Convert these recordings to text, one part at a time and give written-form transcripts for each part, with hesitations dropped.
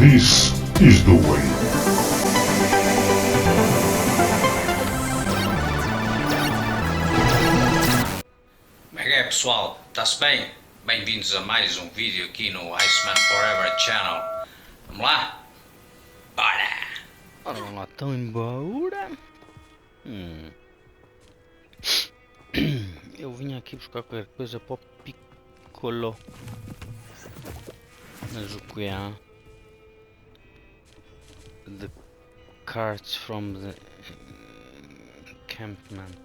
This is the way. Como é que é, pessoal? Está-se bem? Bem-vindos a mais um vídeo aqui no Iceman Forever Channel. Vamos lá? Bora! Ora, vamos lá, estão embora. Eu vim aqui buscar qualquer coisa para o Piccolo. Mas o que é? The carts from the encampment.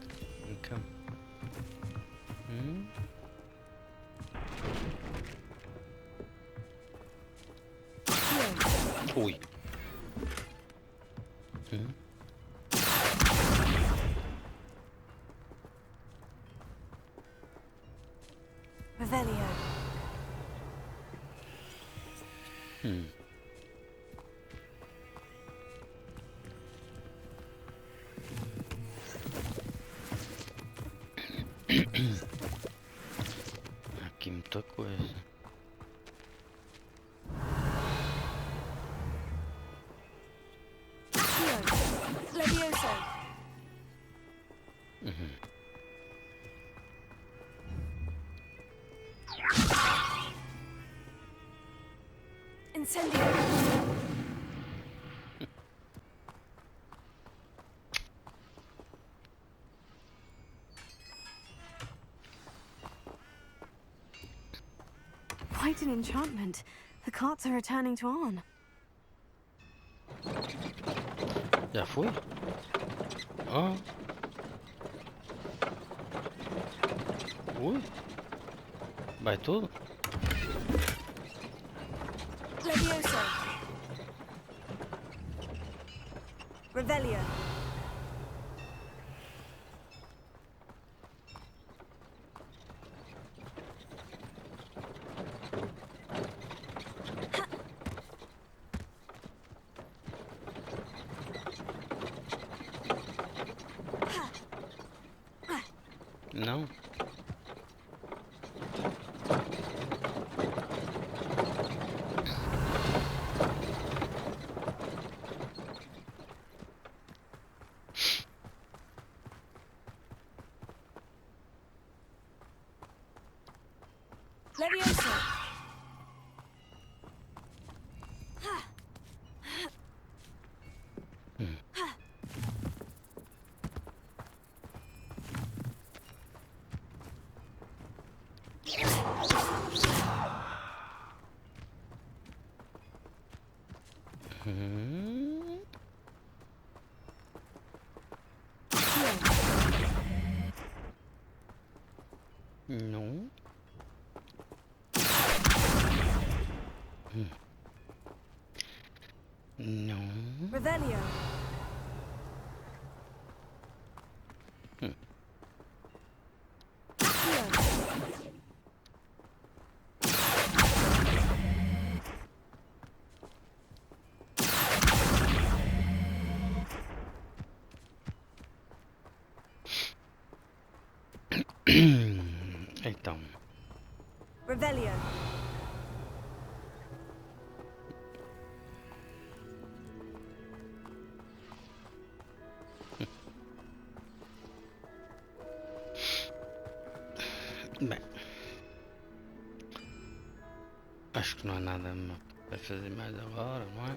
Ui. Revelio. Aqui muita coisa. Levioso. Incendio. Quite an enchantment. The carts are returning to Arn. Já foi? Ah. Ui. Vai tudo? Levioso. Revelio. Não. Levioso. Não. Não. Revelio. Então. Revelio. Bem. Acho que não há nada para fazer mais agora, não é?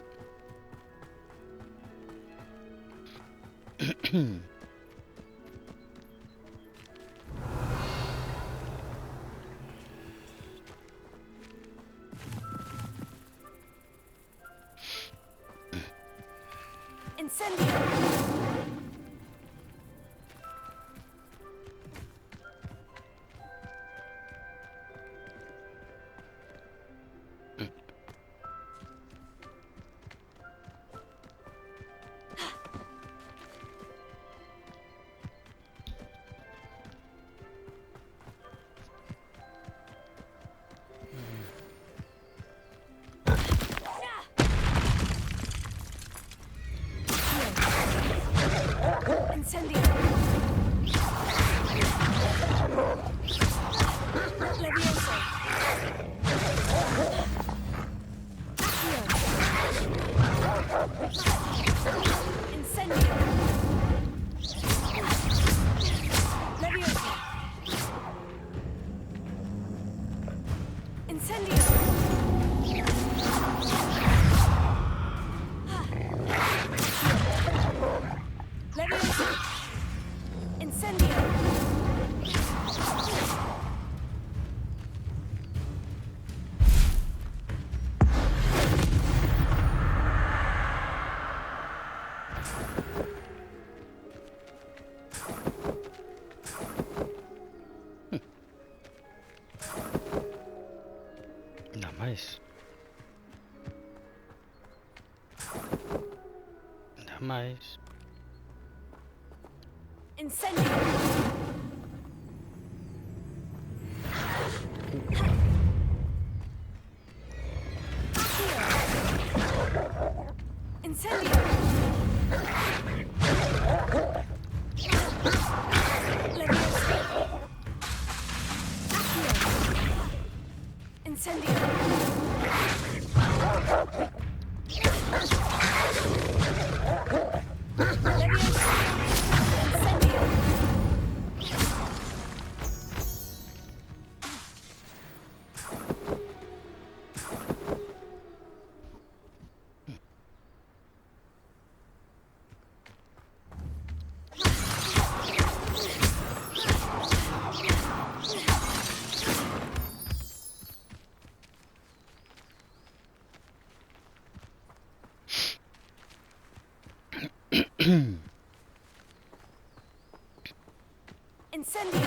Incendio. Incendio! Leviosa! Incendio! Dá mais. Dá mais. Incendio! Incendio! Leviosa! Incendio! Leviosa! Incendio! Incendio!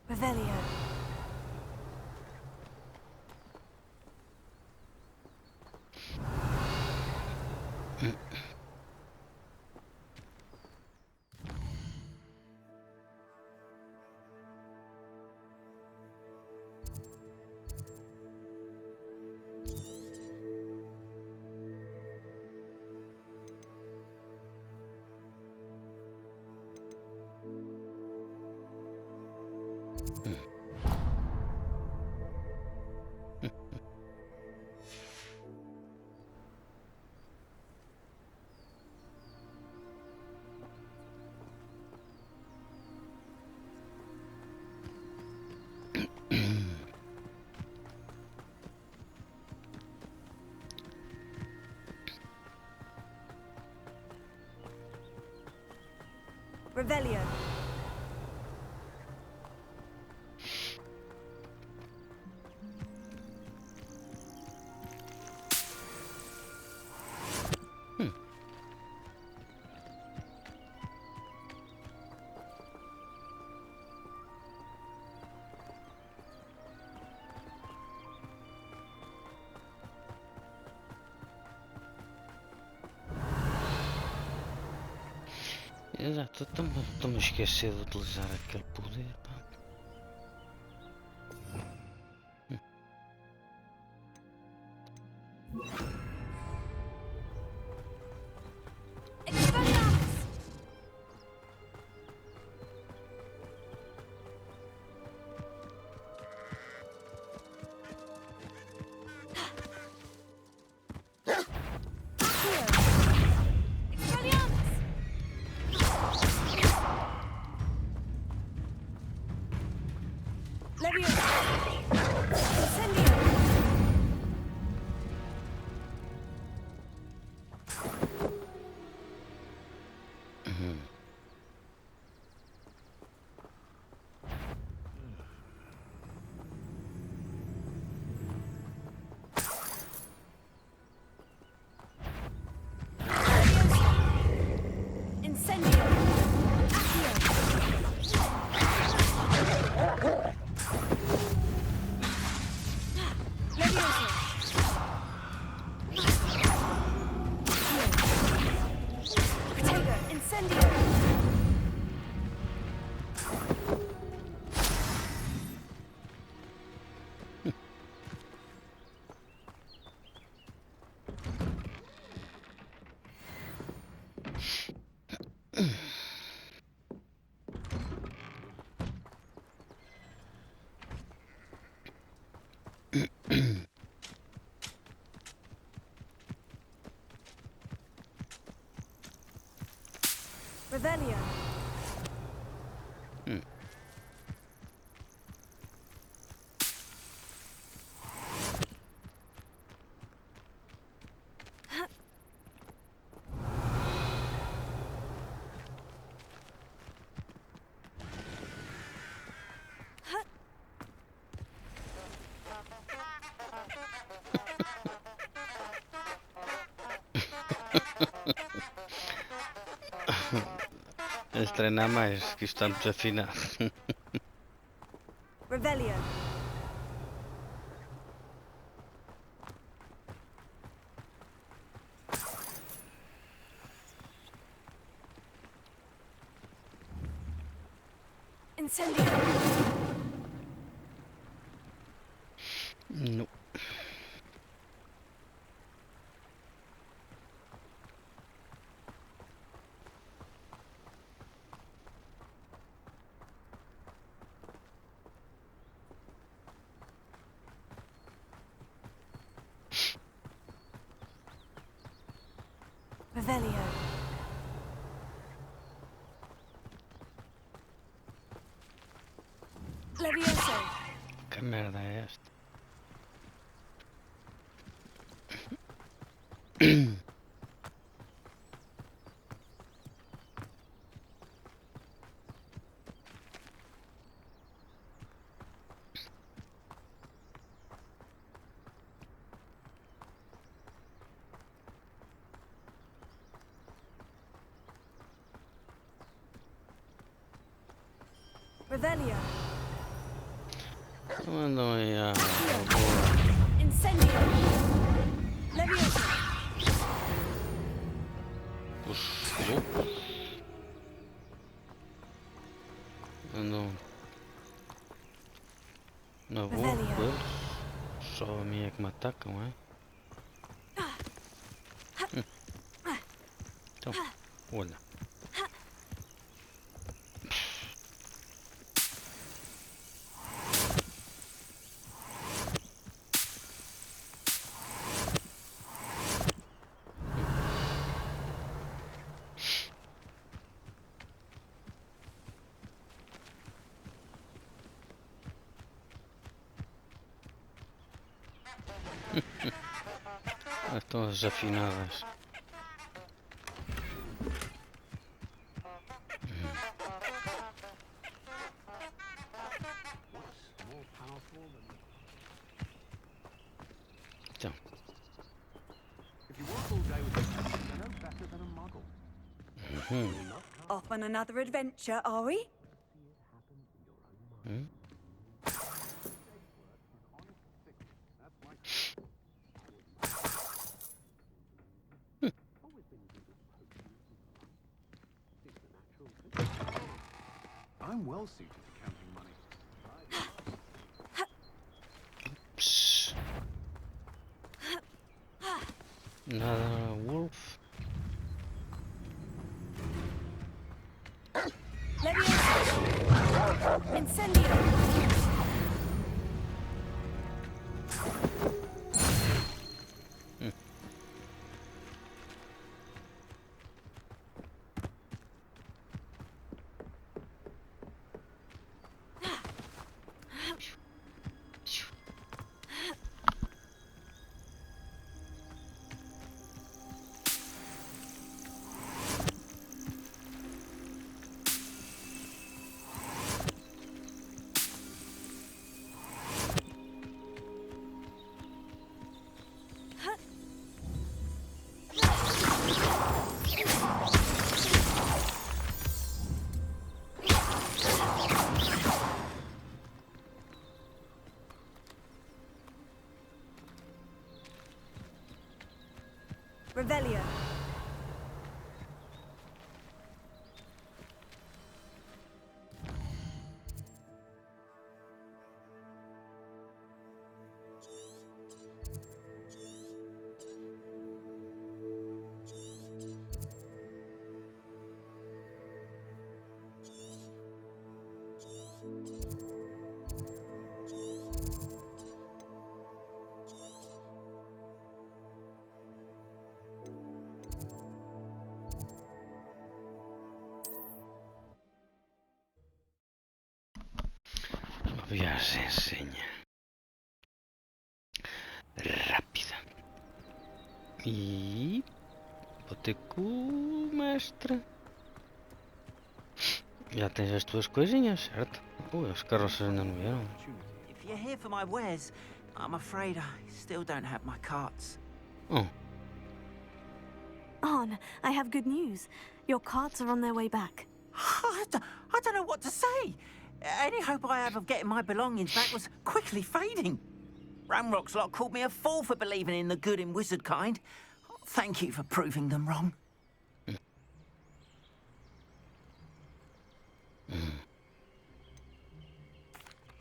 Revelio! Revelio! Exato, estou-me a esquecer de utilizar aquele poder, pá. Expelliarmus! Expelliarmus! Leviosa! Incendio! Incendio! Accio! Leviosa! Protego! Incendio! Revelio! Tens de treinar mais, que isto está muito afinado. Revelio. Incendio. No. Revelio. Levioso. Que merda é esta? Revelio. Não andam aí à Incendio. Levioso. os loucos. Andam na boa com eles. Só a mim é que me atacam, é? Então, olha. Estão as afinadas. Então, If you work all day with the you're no better than a muggle. Off on another adventure, are we? I'm well suited to counting money. psh. Nada, wolf. Levioso. Incendio. Revelio. Uma viagenzinha rápida. E vou ter com o mestre. Já tens as tuas coisinhas, certo? As carroças ainda não vieram. If you're here for my wares, I'm afraid I still don't have my carts. Oh, Arn, I have good news. Your carts are on their way back. I don't know what to say. Any hope I have of getting my belongings back was quickly fading. Ramrock's lot called me a fool for believing in the good in wizard kind. Thank you for proving them wrong.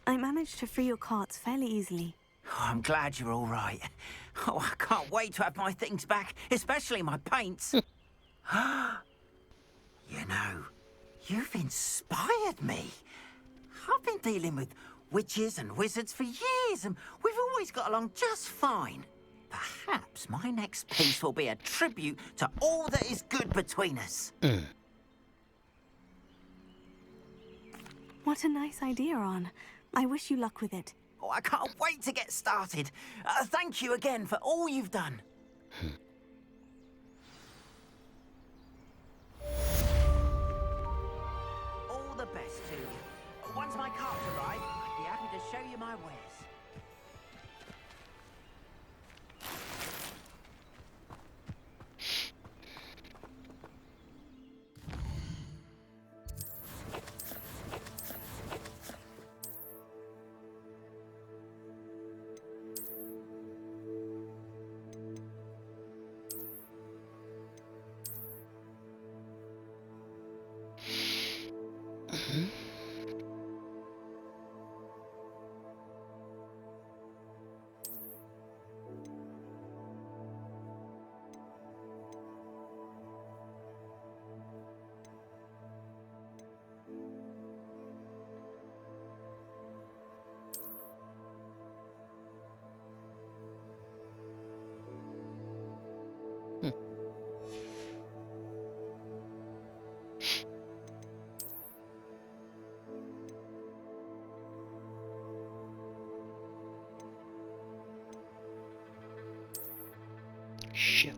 I managed to free your carts fairly easily. Oh, I'm glad you're all right. Oh, I can't wait to have my things back, especially my paints. You know, you've inspired me. I've been dealing with witches and wizards for years, and we've always got along just fine. Perhaps my next piece will be a tribute to all that is good between us. What a nice idea, Ron. I wish you luck with it. Oh, I can't wait to get started. Thank you again for all you've done. All the best to you. Once my carts arrive, I'd be happy to show you my wares. Shit.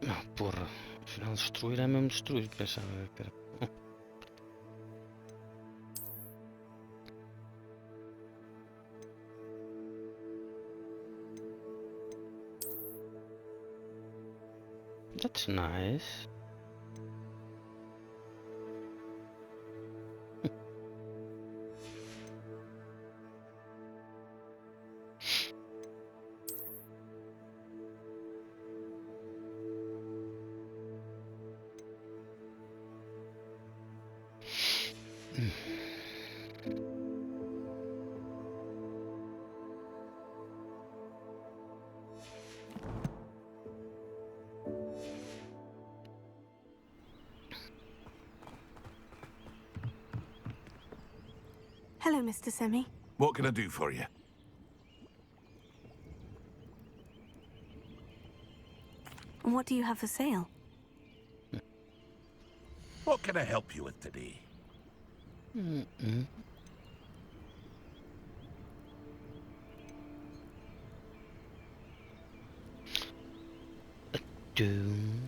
Ah, porra. Afinal, destruir é mesmo destruir. Pensava que era. That's nice. Hello, Mr. Semi. What can I do for you? What do you have for sale? What can I help you with today? Doom.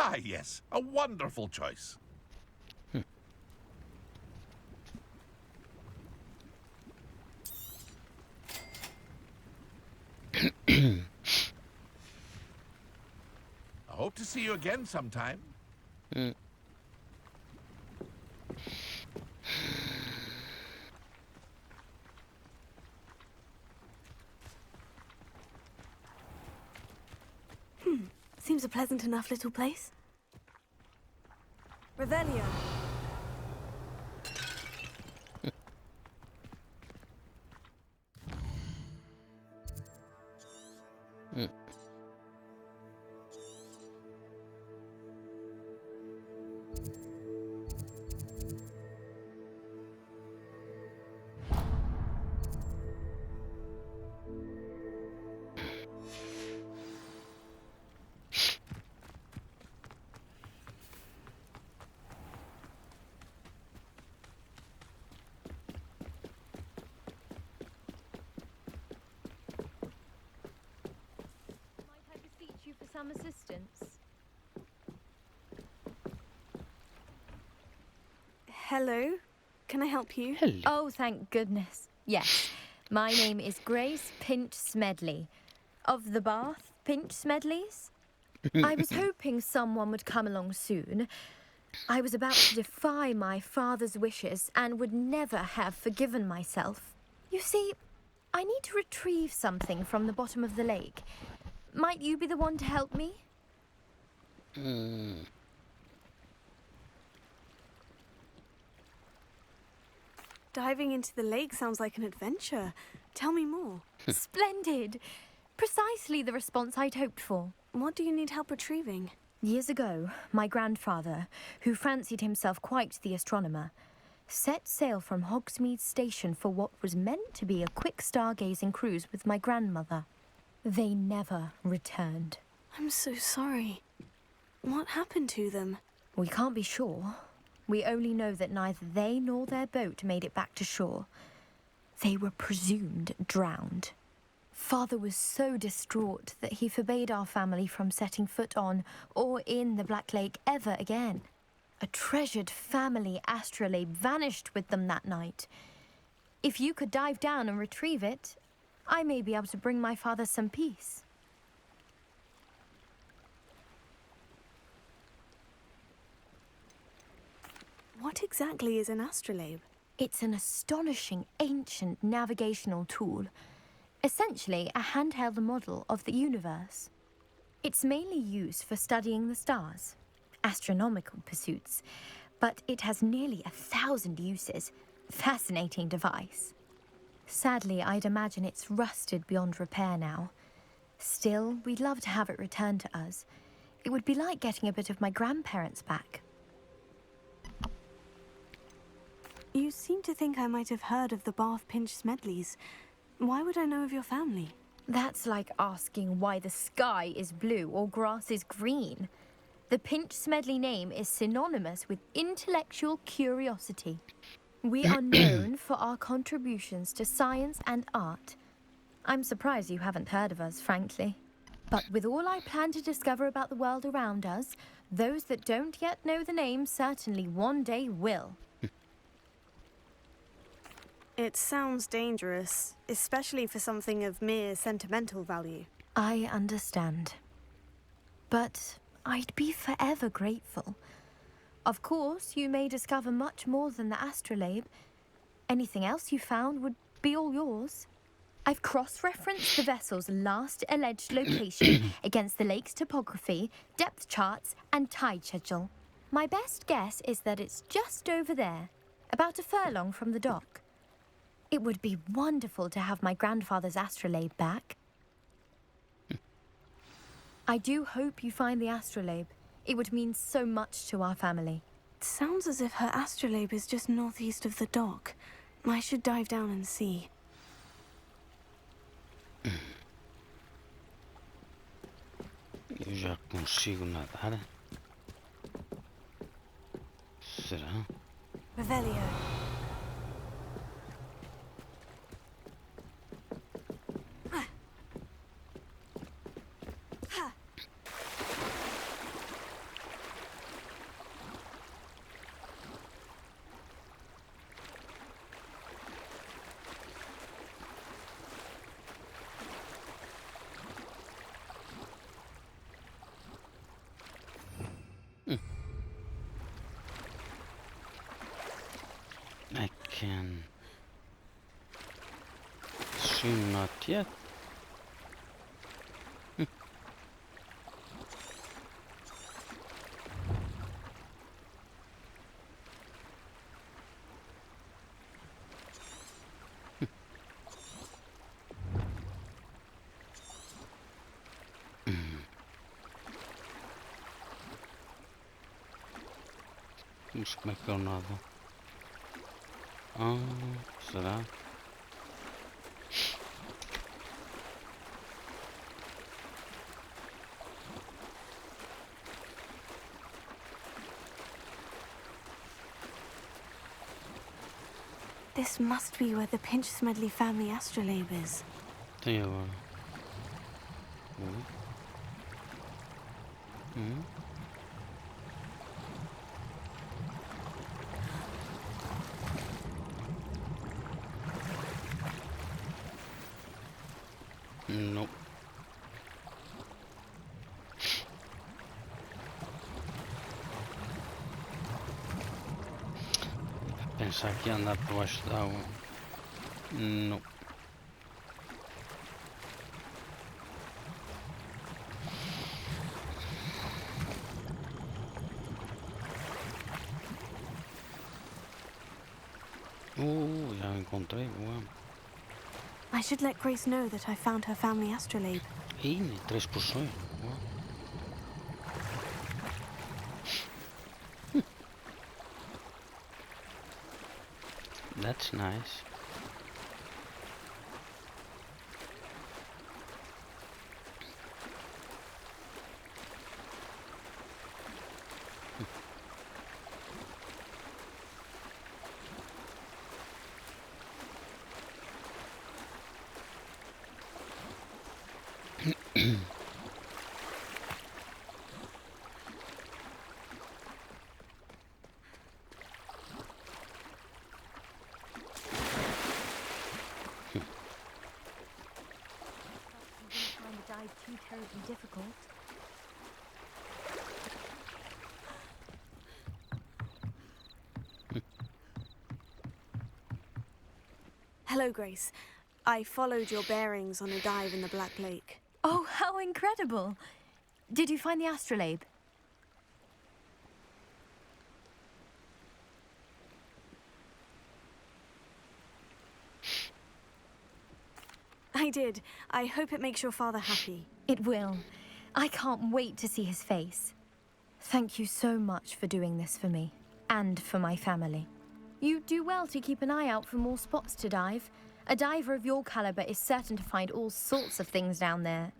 Ah, yes, a wonderful choice. I hope to see you again sometime. Seems a pleasant enough little place. Revelio. Might I beseech you for some assistance? Hello. Can I help you? Hello. Oh, thank goodness. Yes. My name is Grace Pinch Smedley. Of the Bath Pinch Smedleys? I was hoping someone would come along soon. I was about to defy my father's wishes and would never have forgiven myself. You see, I need to retrieve something from the bottom of the lake. Might you be the one to help me? Diving into the lake sounds like an adventure. Tell me more. Splendid! Precisely the response I'd hoped for. What do you need help retrieving? Years ago, my grandfather, who fancied himself quite the astronomer, set sail from Hogsmeade Station for what was meant to be a quick stargazing cruise with my grandmother. They never returned. I'm so sorry. What happened to them? We can't be sure. We only know that neither they nor their boat made it back to shore. They were presumed drowned. Father was so distraught that he forbade our family from setting foot on or in the Black Lake ever again. A treasured family astrolabe vanished with them that night. If you could dive down and retrieve it, I may be able to bring my father some peace. What exactly is an astrolabe? It's an astonishing ancient navigational tool. Essentially a handheld model of the universe. It's mainly used for studying the stars, astronomical pursuits, but it has nearly 1,000 uses. Fascinating device. Sadly, I'd imagine it's rusted beyond repair now. Still, we'd love to have it returned to us. It would be like getting a bit of my grandparents back. You seem to think I might have heard of the Bath Pinch Smedleys. Why would I know of your family? That's like asking why the sky is blue or grass is green. The Pinch Smedley name is synonymous with intellectual curiosity. We are known for our contributions to science and art. I'm surprised you haven't heard of us, frankly. But with all I plan to discover about the world around us, those that don't yet know the name certainly one day will. It sounds dangerous, especially for something of mere sentimental value. I understand. But I'd be forever grateful. Of course, you may discover much more than the astrolabe. Anything else you found would be all yours. I've cross-referenced the vessel's last alleged location against the lake's topography, depth charts, and tide schedule. My best guess is that it's just over there, about a furlong from the dock. It would be wonderful to have my grandfather's astrolabe back. I do hope you find the astrolabe. It would mean so much to our family. It sounds as if her astrolabe is just northeast of the dock. I should dive down and see. Eu já consigo nadar? Será? Revelio. can. Soon, not yet. Mas como é que eu nado? Será? This must be where the Pinch Smedley family astrolabe is. Tem agora. Não. Pensar que ia andar por baixo d'água. Não. Já encontrei, boa. I should let Grace know that I found her family astrolabe. Ih, 3 porções. Boa. That's nice. Find the dive too terribly difficult. Hello, Grace. I followed your bearings on a dive in the Black Lake. Oh, how incredible! Did you find the astrolabe? I did. I hope it makes your father happy. It will. I can't wait to see his face. Thank you so much for doing this for me, and for my family. You do well to keep an eye out for more spots to dive. A diver of your caliber is certain to find all sorts of things down there.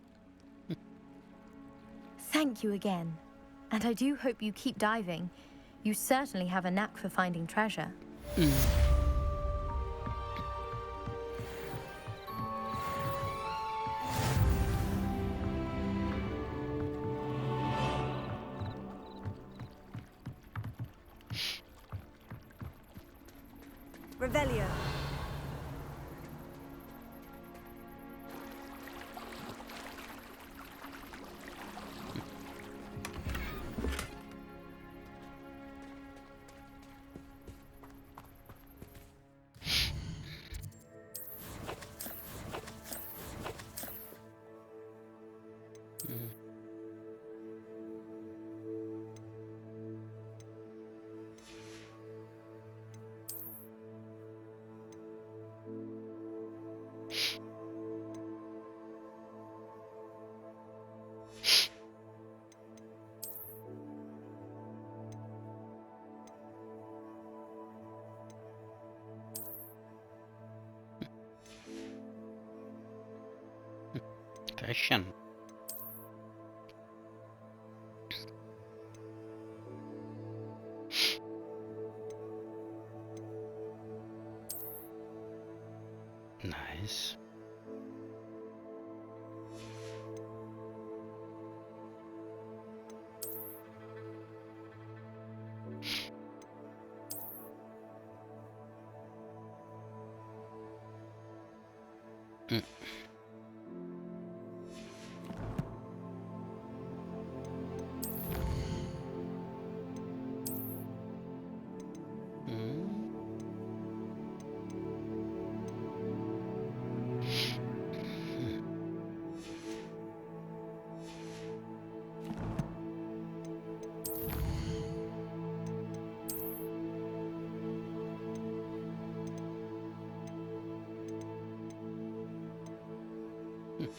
Thank you again. And I do hope you keep diving. You certainly have a knack for finding treasure. Revelio. Fashion. Nice. Mhm.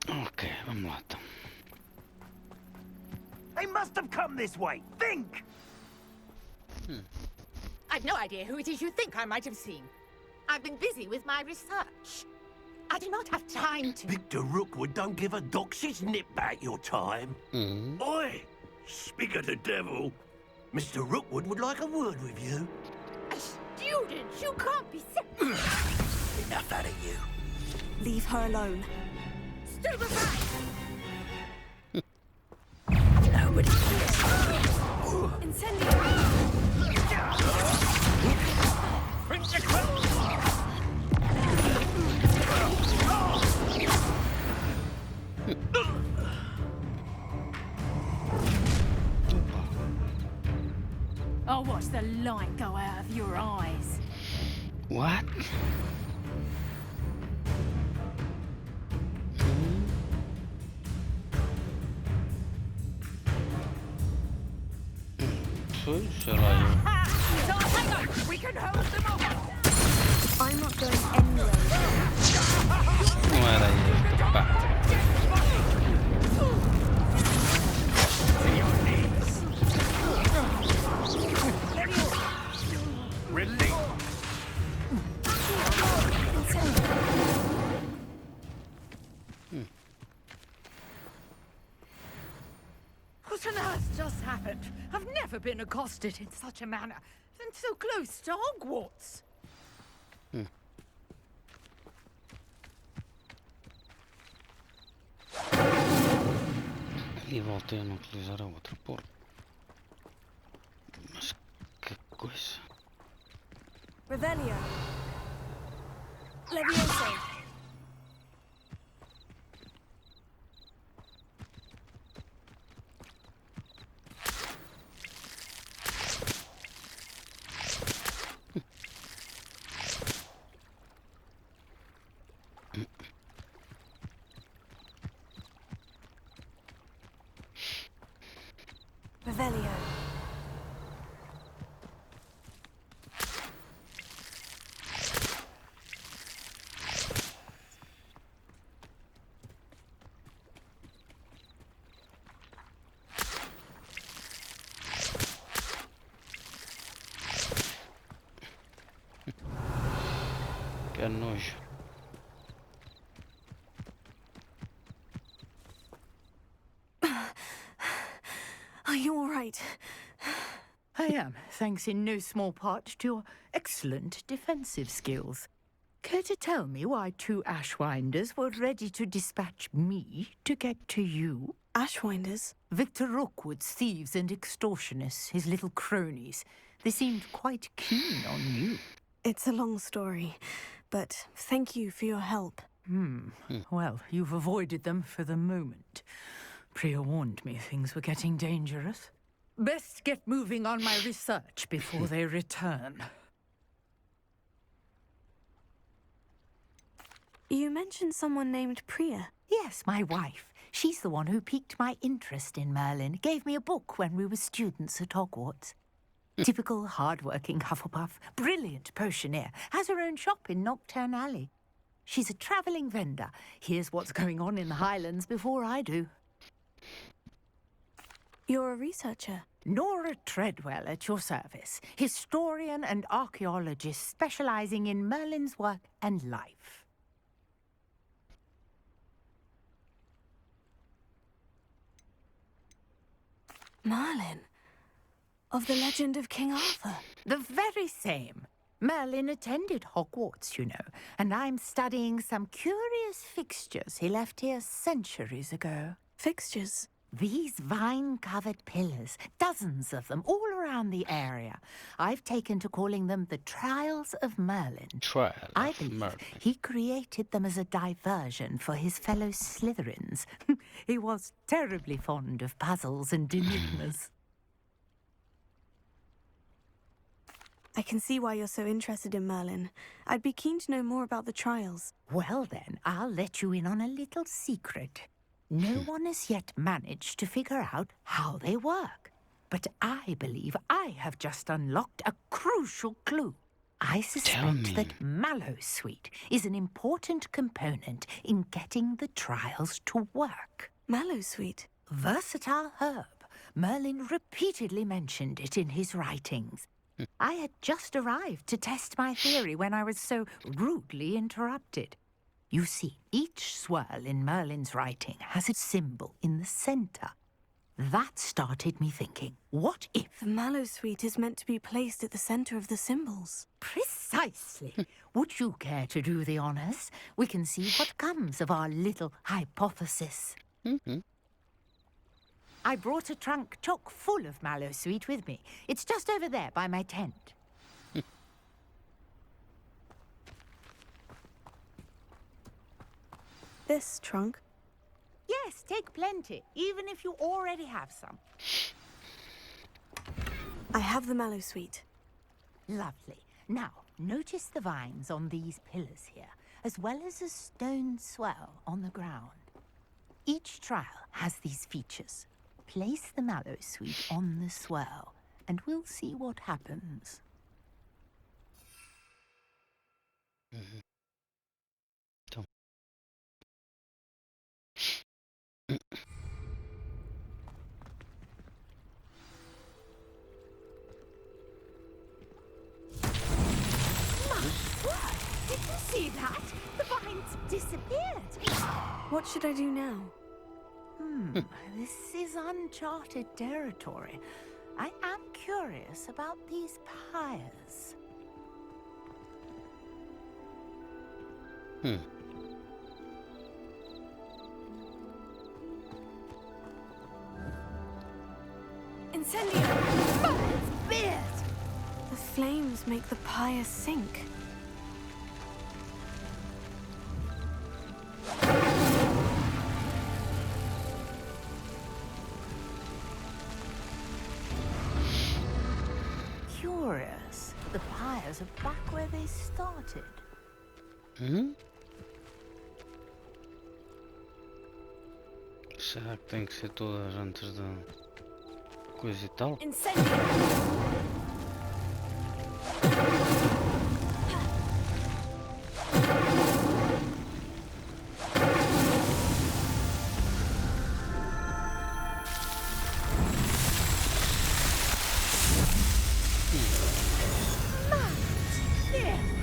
Ok, vamos lá então. They must have come this way. Think! I've no idea who it is you think I might have seen. I've been busy with my research. I do not have time to... Victor Rookwood don't give a doxy's nip back your time. Oi! Speak of the devil. Mr. Rookwood would like a word with you. A student? You can't be serious. Enough out of you. Leave her alone. Stupefy! Nobody Incendio! I'll watch the light go out of your eyes. What? Pois, sei lá, eu... So hang on, we can hold them off. I'm not going anywhere. Não era isto, pá. What on earth just happened? I've never been accosted in such a manner, and so close to Hogwarts. E voltei a não utilizar a outra porta. Mas que coisa. Revelio. Levioso. Revelio. Que nojo. Are you all right? I am, thanks in no small part to your excellent defensive skills. Care to tell me why two Ashwinders were ready to dispatch me to get to you? Ashwinders? Victor Rookwood's thieves and extortionists, his little cronies. They seemed quite keen on you. It's a long story, but thank you for your help. Well, you've avoided them for the moment. Priya warned me things were getting dangerous. Best get moving on my research before they return. You mentioned someone named Priya. Yes, my wife. She's the one who piqued my interest in Merlin. Gave me a book when we were students at Hogwarts. Typical hard-working Hufflepuff. Brilliant potioneer. Has her own shop in Knockturn Alley. She's a travelling vendor. Hears what's going on in the Highlands before I do. You're a researcher. Nora Treadwell at your service. Historian and archaeologist specialising in Merlin's work and life. Merlin? Of the legend of King Arthur? The very same. Merlin attended Hogwarts, you know, and I'm studying some curious fixtures he left here centuries ago. Fixtures? These vine-covered pillars, dozens of them, all around the area. I've taken to calling them the Trials of Merlin. I believe he created them as a diversion for his fellow Slytherins. He was terribly fond of puzzles and enigmas. I can see why you're so interested in Merlin. I'd be keen to know more about the trials. Well then, I'll let you in on a little secret. No one has yet managed to figure out how they work. But I believe I have just unlocked a crucial clue. I suspect that Mallowsweet is an important component in getting the trials to work. Mallowsweet? Versatile herb. Merlin repeatedly mentioned it in his writings. I had just arrived to test my theory when I was so rudely interrupted. You see, each swirl in Merlin's writing has a symbol in the center. That started me thinking, what if... The Mallowsweet is meant to be placed at the center of the symbols. Precisely. Would you care to do the honors? We can see what comes of our little hypothesis. I brought a trunk chock full of Mallowsweet with me. It's just over there by my tent. This trunk? Yes, take plenty, even if you already have some. I have the Mallowsweet. Lovely. Now, notice the vines on these pillars here, as well as a stone swell on the ground. Each trial has these features. Place the Mallowsweet on the swell, and we'll see what happens. Did you see that? The vines disappeared. What should I do now? This is uncharted territory. I am curious about these pyres. Incendio! Merlin's beard! The flames make the pyre sink. Curious. The pyres are back where they started. Será que tem que ser todas antes da coisa e tal?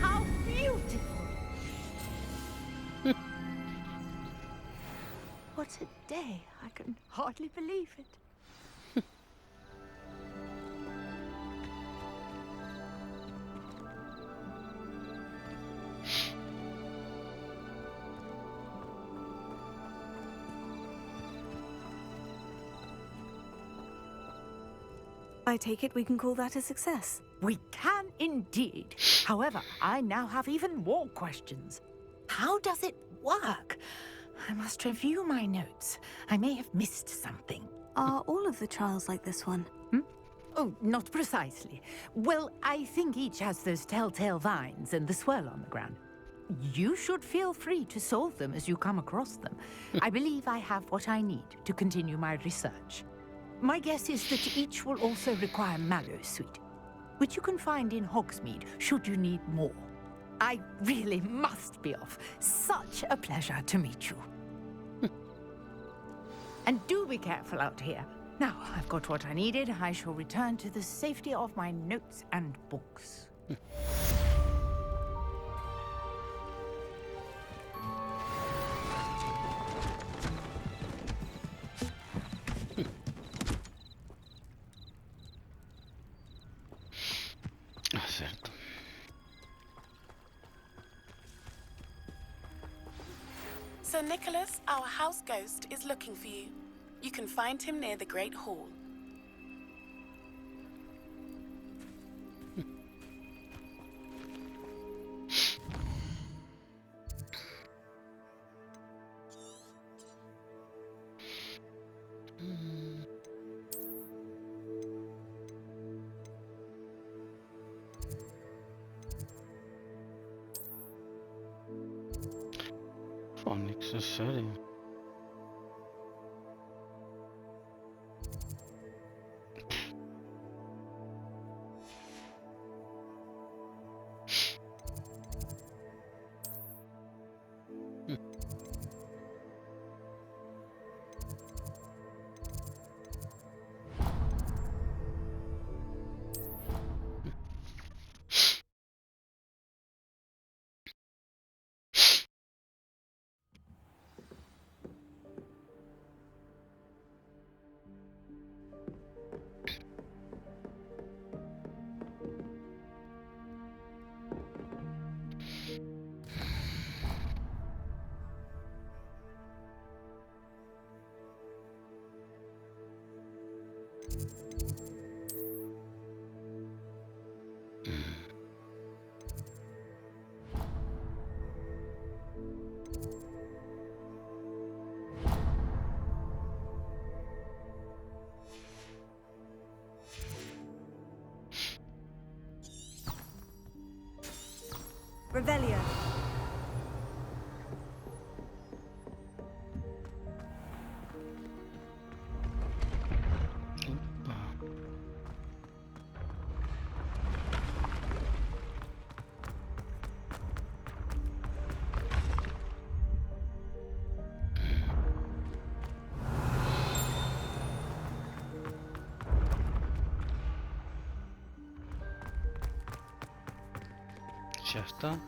How beautiful! What a day. I can hardly believe it. I take it we can call that a success. We can indeed. However, I now have even more questions. How does it work? I must review my notes. I may have missed something. Are all of the trials like this one? Oh, not precisely. Well, I think each has those telltale vines and the swirl on the ground. You should feel free to solve them as you come across them. I believe I have what I need to continue my research. My guess is that each will also require Mallowsweet, which you can find in Hogsmeade should you need more. I really must be off. Such a pleasure to meet you. And do be careful out here. Now, I've got what I needed. I shall return to the safety of my notes and books. Certo. Sir Nicholas, our house ghost, is looking for you. You can find him near the Great Hall. Fan, niks att säga. Revelio. Ya está.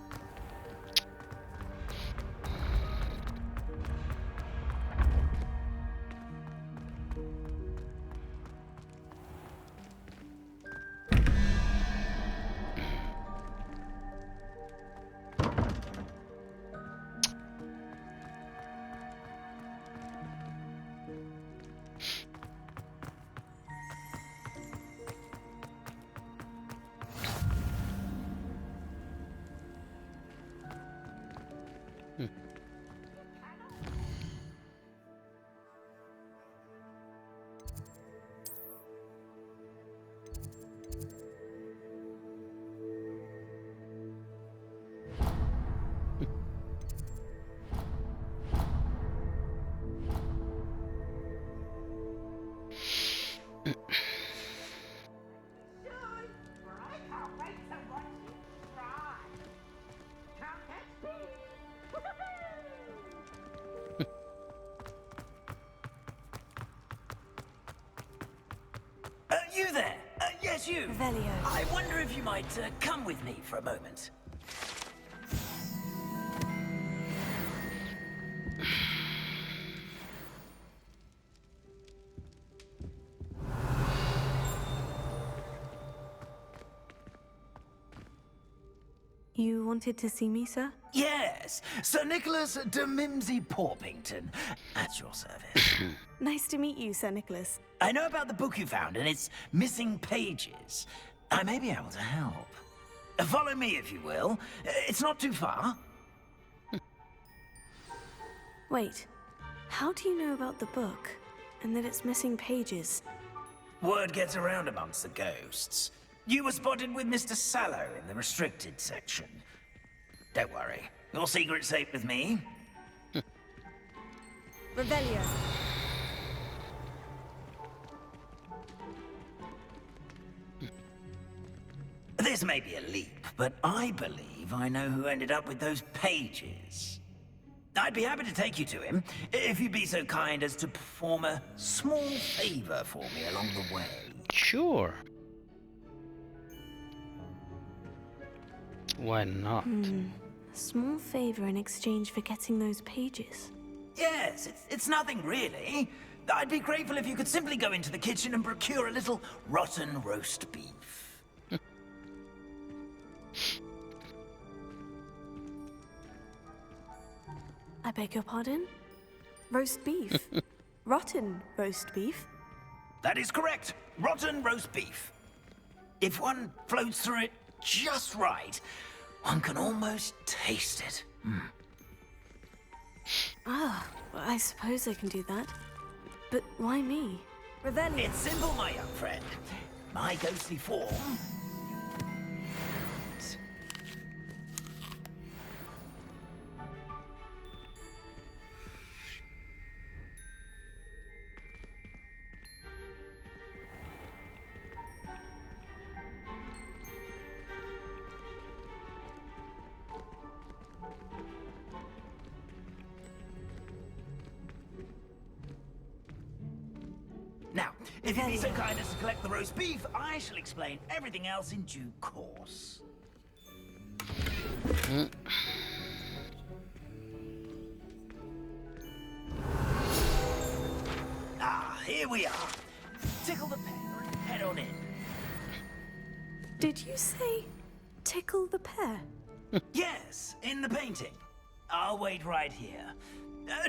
You there? Yes, you. Revelio. I wonder if you might come with me for a moment. You wanted to see me, sir? Yes, Sir Nicholas de Mimsy Porpington, at your service. Nice to meet you, Sir Nicholas. I know about the book you found and its missing pages. I may be able to help. Follow me, if you will. It's not too far. Wait, how do you know about the book and that it's missing pages? Word gets around amongst the ghosts. You were spotted with Mr. Sallow in the restricted section. Don't worry, your secret's safe with me. Revelio. This may be a leap, but I believe I know who ended up with those pages. I'd be happy to take you to him, if you'd be so kind as to perform a small favor for me along the way. Sure. Why not? A small favor in exchange for getting those pages. Yes, it's nothing really. I'd be grateful if you could simply go into the kitchen and procure a little rotten roast beef. I beg your pardon? Roast beef? Rotten roast beef? That is correct. Rotten roast beef. If one floats through it just right, one can almost taste it. Ah, well, I suppose I can do that. But why me? Revelio. It's simple, my young friend. My ghostly form. Now, if you'd be so kind as to collect the roast beef, I shall explain everything else in due course. Ah, here we are. Tickle the pear and head on in. Did you say tickle the pear? Yes, in the painting. I'll wait right here.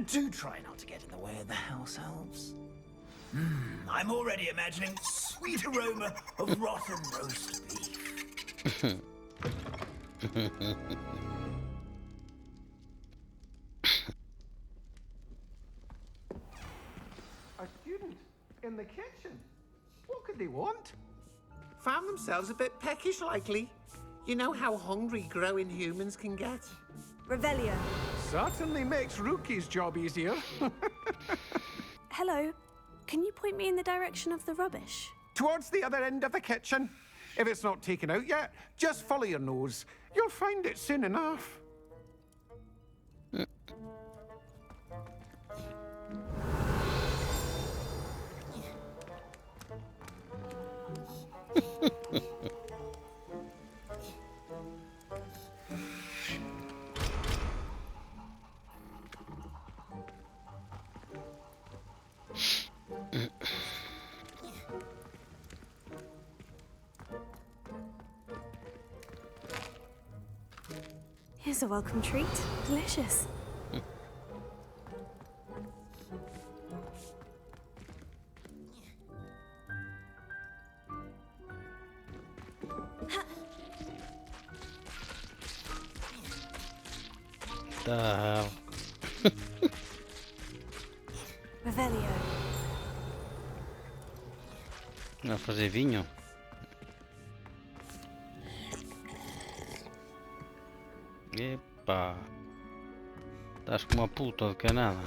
Do try not to get in the way of the house elves. I'm already imagining sweet aroma of rotten roast beef. A student in the kitchen? What could they want? Found themselves a bit peckish, likely. You know how hungry growing humans can get. Revelio. Certainly makes Rookie's job easier. Hello. Can you point me in the direction of the rubbish? Towards the other end of the kitchen. If it's not taken out yet, just follow your nose. You'll find it soon enough. Here's a welcome treat. Delicious. The hell? Revelio. Vai fazer vinho? Epa! Estás como uma puta de canada.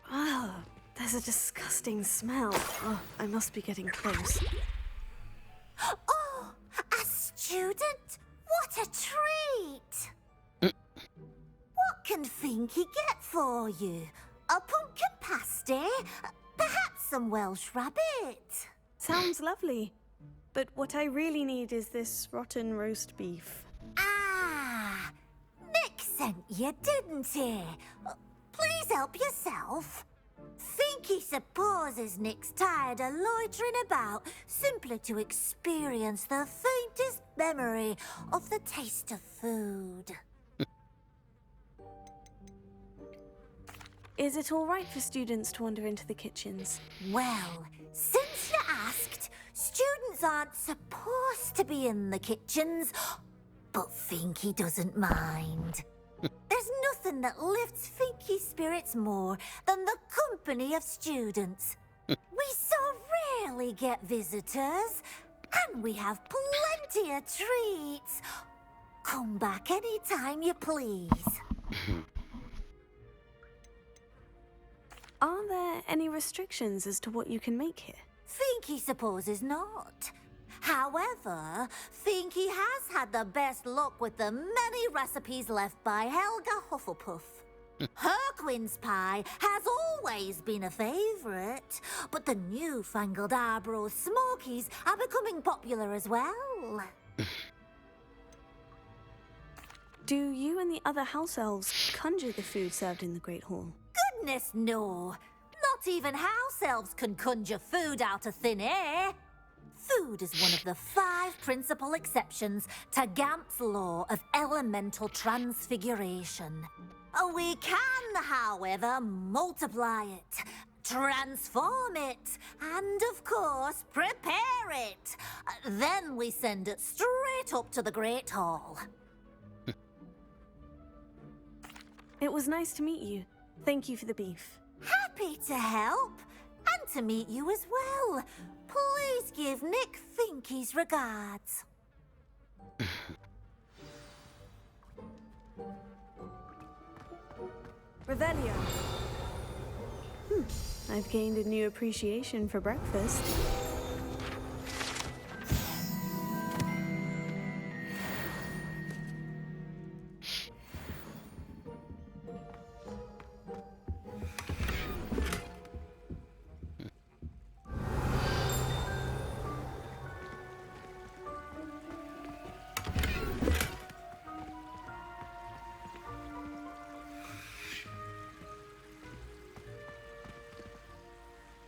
Ah, there's a disgusting smell. Oh, I must be getting close. Oh, a student? What a treat! What can Finky get for you? A pumpkin pasty? Perhaps some Welsh rabbit? Sounds lovely. But what I really need is this rotten roast beef. Ah, Nick sent you, didn't he? Please help yourself. Finky supposes Nick's tired of loitering about simply to experience the faintest memory of the taste of food. Is it all right for students to wander into the kitchens? Well, since you asked, students aren't supposed to be in the kitchens, but Finky doesn't mind. There's nothing that lifts Finky's spirits more than the company of students. We so rarely get visitors, and we have plenty of treats. Come back any time you please. Are there any restrictions as to what you can make here? Finky supposes not. However, Finky has had the best luck with the many recipes left by Helga Hufflepuff. Her quince pie has always been a favourite, but the newfangled Arbroath Smokies are becoming popular as well. Do you and the other house elves conjure the food served in the Great Hall? Good goodness, no. Not even house elves can conjure food out of thin air. Food is one of the 5 principal exceptions to Gamp's law of elemental transfiguration. We can, however, multiply it, transform it, and, of course, prepare it. Then we send it straight up to the Great Hall. It was nice to meet you. Thank you for the beef. Happy to help, and to meet you as well. Please give Nick Finky's regards. Revelio. I've gained a new appreciation for breakfast.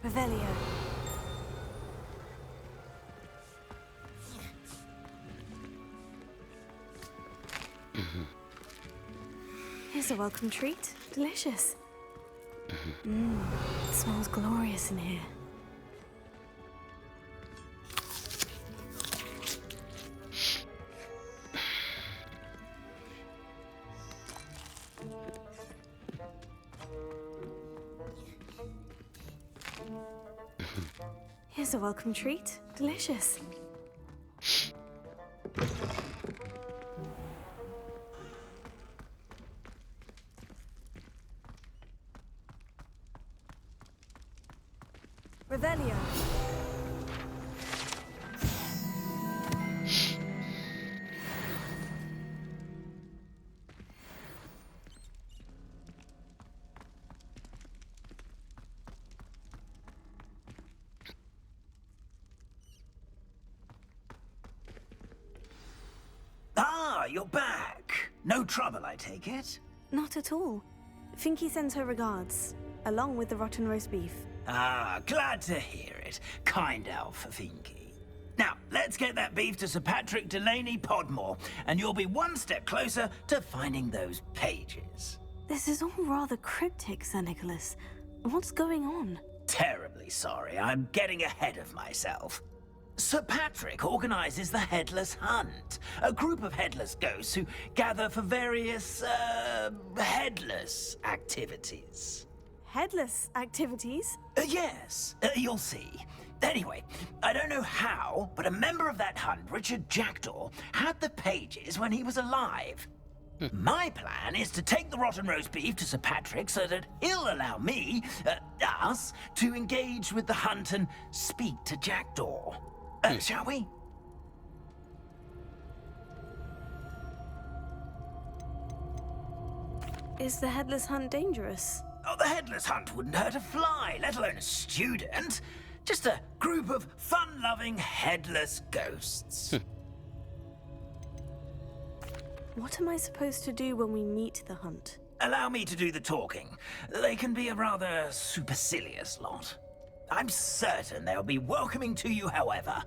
Revelio. Here's a welcome treat. Delicious. It smells glorious in here. Here's a welcome treat. Delicious. Revelio. Ah, you're back. No trouble, I take it? Not at all. Finky sends her regards, along with the rotten roast beef. Ah, glad to hear it. Kind elf, Finky. Now, let's get that beef to Sir Patrick Delaney Podmore, and you'll be one step closer to finding those pages. This is all rather cryptic, Sir Nicholas. What's going on? Terribly sorry, I'm getting ahead of myself. Sir Patrick organizes the Headless Hunt, a group of headless ghosts who gather for various, headless activities. Headless activities? Yes, you'll see. Anyway, I don't know how, but a member of that hunt, Richard Jackdaw, had the pages when he was alive. My plan is to take the rotten roast beef to Sir Patrick so that he'll allow me, us, to engage with the hunt and speak to Jackdaw. Shall we? Is the Headless Hunt dangerous? Oh, the Headless Hunt wouldn't hurt a fly, let alone a student. Just a group of fun-loving headless ghosts. What am I supposed to do when we meet the hunt? Allow me to do the talking. They can be a rather supercilious lot. I'm certain they'll be welcoming to you, however,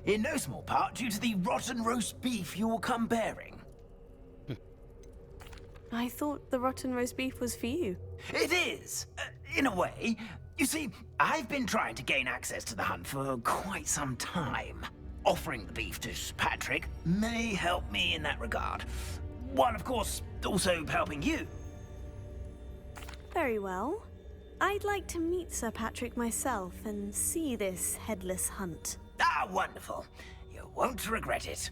in no small part due to the rotten roast beef you will come bearing. I thought the rotten roast beef was for you. It is, in a way. You see, I've been trying to gain access to the hunt for quite some time. Offering the beef to Patrick may help me in that regard. While, of course, also helping you. Very well. I'd like to meet Sir Patrick myself and see this Headless Hunt. Ah, wonderful. You won't regret it.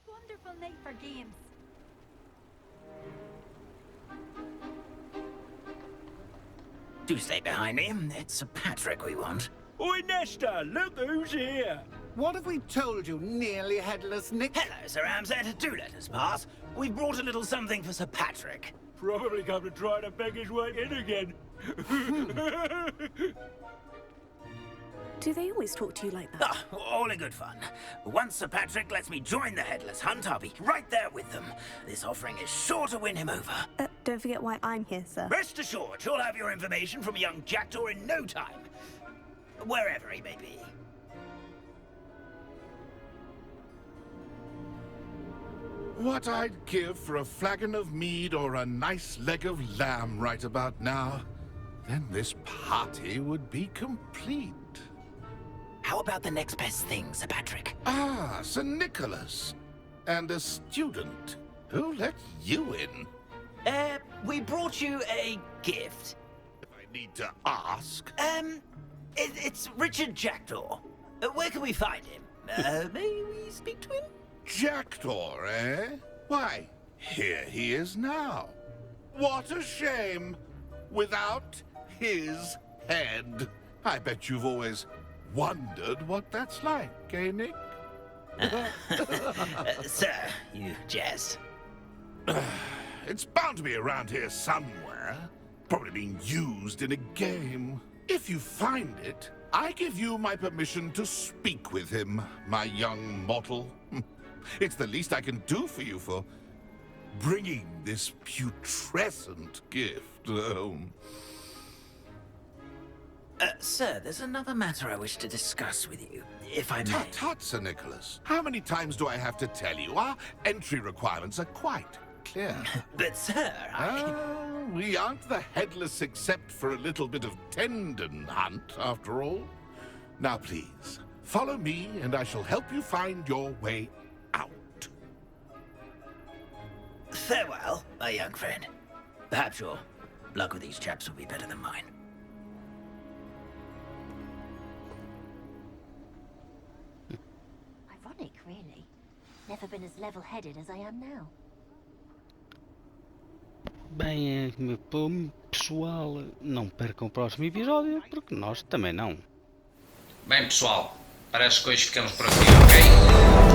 Wonderful night for games. Do stay behind me. It's Sir Patrick we want. Oi, Nesta, look who's here. What have we told you, nearly headless Nick? Hello, Sir Ramsett. Do let us pass. We've brought a little something for Sir Patrick. Probably come to try to beg his way in again. Do they always talk to you like that? Ah, all in good fun. Once Sir Patrick lets me join the Headless Hunt, I'll be right there with them. This offering is sure to win him over. Don't forget why I'm here, sir. Rest assured, you'll have your information from a young jackdaw in no time. Wherever he may be. What I'd give for a flagon of mead or a nice leg of lamb right about now. Then this party would be complete. How about the next best thing, Sir Patrick? Ah, Sir Nicholas. And a student. Who let you in? We brought you a gift. If I need to ask. It's Richard Jackdaw. Where can we find him? May we speak to him? Jackdaw, eh? Why, here he is now. What a shame. Without his head. I bet you've always wondered what that's like, eh, Nick? Sir, you jest. It's bound to be around here somewhere. Probably being used in a game. If you find it, I give you my permission to speak with him, my young mortal. It's the least I can do for you for bringing this putrescent gift home. Sir, there's another matter I wish to discuss with you, if I may. Tut, tut, Sir Nicholas. How many times do I have to tell you? Our entry requirements are quite clear. But, sir, we aren't the Headless except for a little bit of tendon hunt, after all. Now, please, follow me, and I shall help you find your way out. Farewell, my young friend. Perhaps your luck with these chaps will be better than mine. Ironic, really. Never been as level-headed as I am now. Bem, pessoal, não percam o próximo episódio, porque nós também não. Bem pessoal, parece que hoje ficamos por aqui, ok?